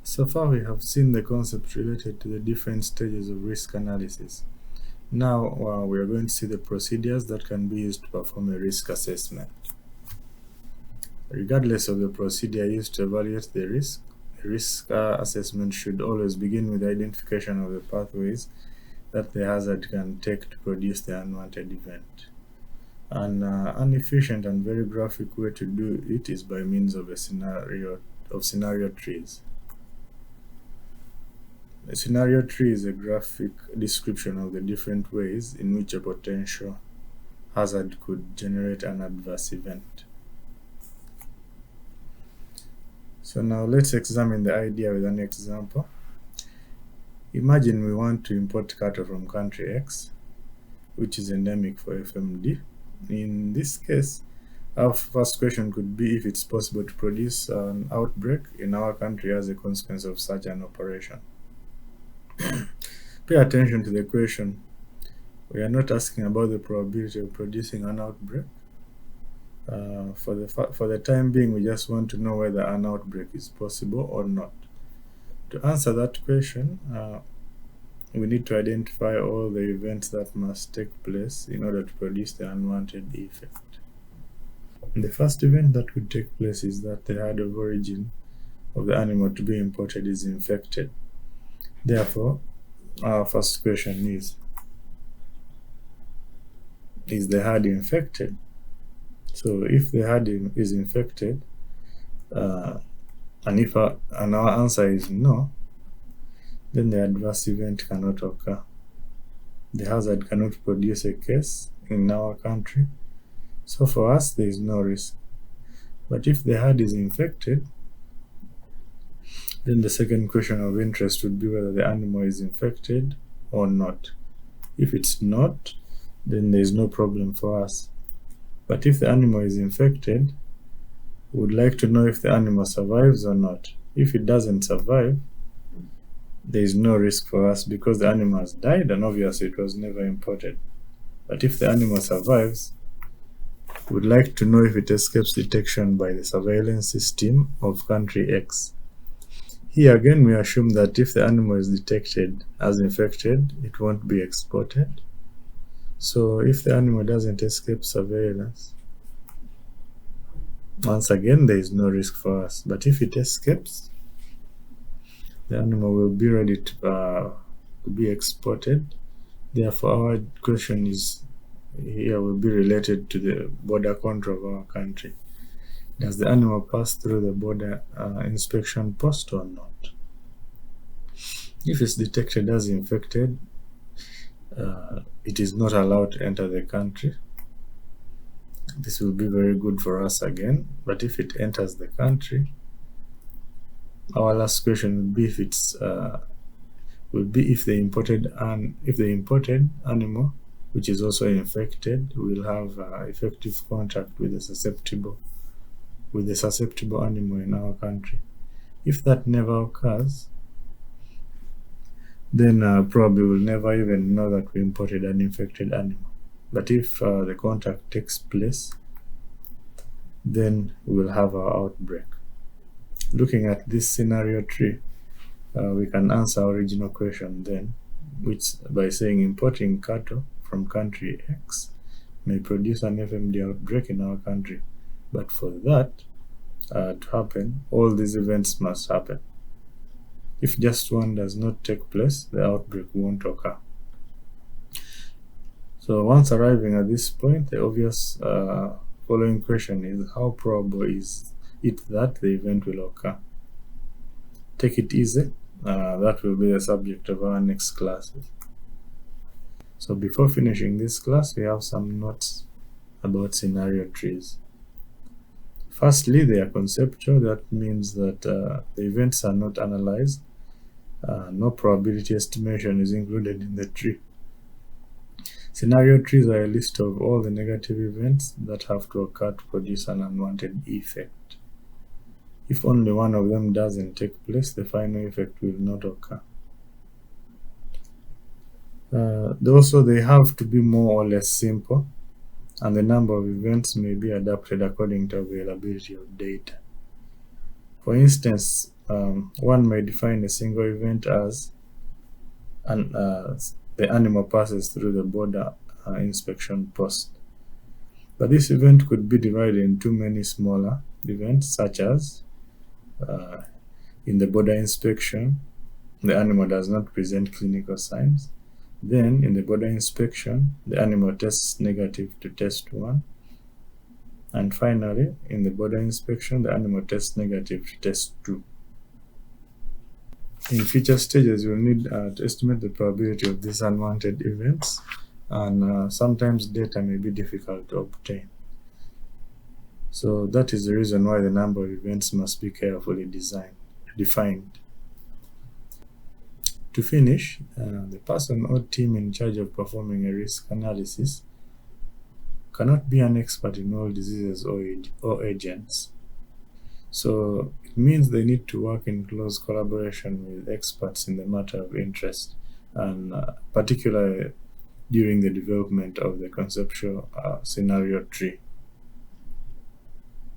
So far, we have seen the concept related to the different stages of risk analysis. Now, we are going to see the procedures that can be used to perform a risk assessment. Regardless of the procedure used to evaluate the risk assessment should always begin with the identification of the pathways that the hazard can take to produce the unwanted event. An efficient and very graphic way to do it is by means of scenario trees. A scenario tree is a graphic description of the different ways in which a potential hazard could generate an adverse event. So now let's examine the idea with an example. Imagine we want to import cattle from country X, which is endemic for FMD. In this case, our first question could be if it's possible to produce an outbreak in our country as a consequence of such an operation. Pay attention to the question. We are not asking about the probability of producing an outbreak. For the time being, we just want to know whether an outbreak is possible or not. To answer that question, we need to identify all the events that must take place in order to produce the unwanted effect. The first event that would take place is that the herd of origin of the animal to be imported is infected. Therefore, our first question is the herd infected? So if the herd is infected, and our answer is no, then the adverse event cannot occur. The hazard cannot produce a case in our country, so for us there is no risk. But if the herd is infected, then the second question of interest would be whether the animal is infected or not. If it's not, then there is no problem for us. But if the animal is infected, we would like to know if the animal survives or not. If it doesn't survive, there is no risk for us because the animal has died and obviously it was never imported. But if the animal survives, we would like to know if it escapes detection by the surveillance system of country X. Here again, we assume that if the animal is detected as infected, it won't be exported. So if the animal doesn't escape surveillance, once again, there is no risk for us. But if it escapes, the animal will be ready to be exported. Therefore, our question is here will be related to the border control of our country. Does the animal pass through the border inspection post or not? If it's detected as infected, it is not allowed to enter the country. This will be very good for us again. But if it enters the country, our last question would be if it's if the imported animal, which is also infected, will have effective contact with the susceptible animal in our country. If that never occurs, then probably we'll never even know that we imported an infected animal. But if the contact takes place, then we'll have our outbreak. Looking at this scenario tree, we can answer our original question then, which by saying importing cattle from country X may produce an FMD outbreak in our country. But for that to happen, all these events must happen. If just one does not take place, the outbreak won't occur. So once arriving at this point, the obvious following question is how probable is it that the event will occur? Take it easy. That will be the subject of our next classes. So before finishing this class, we have some notes about scenario trees. Firstly, they are conceptual. That means that the events are not analyzed. No probability estimation is included in the tree. Scenario trees are a list of all the negative events that have to occur to produce an unwanted effect. If only one of them doesn't take place, the final effect will not occur. Also, they have to be more or less simple, and the number of events may be adapted according to availability of data. For instance, One may define a single event as the animal passes through the border inspection post. But this event could be divided into many smaller events, such as in the border inspection, the animal does not present clinical signs. Then, in the border inspection, the animal tests negative to test 1. And finally, in the border inspection, the animal tests negative to test 2. In future stages, you'll need to estimate the probability of these unwanted events, and sometimes data may be difficult to obtain. So that is the reason why the number of events must be carefully defined. To finish, the person or team in charge of performing a risk analysis cannot be an expert in all diseases or agents. So it means they need to work in close collaboration with experts in the matter of interest, and particularly during the development of the conceptual scenario tree.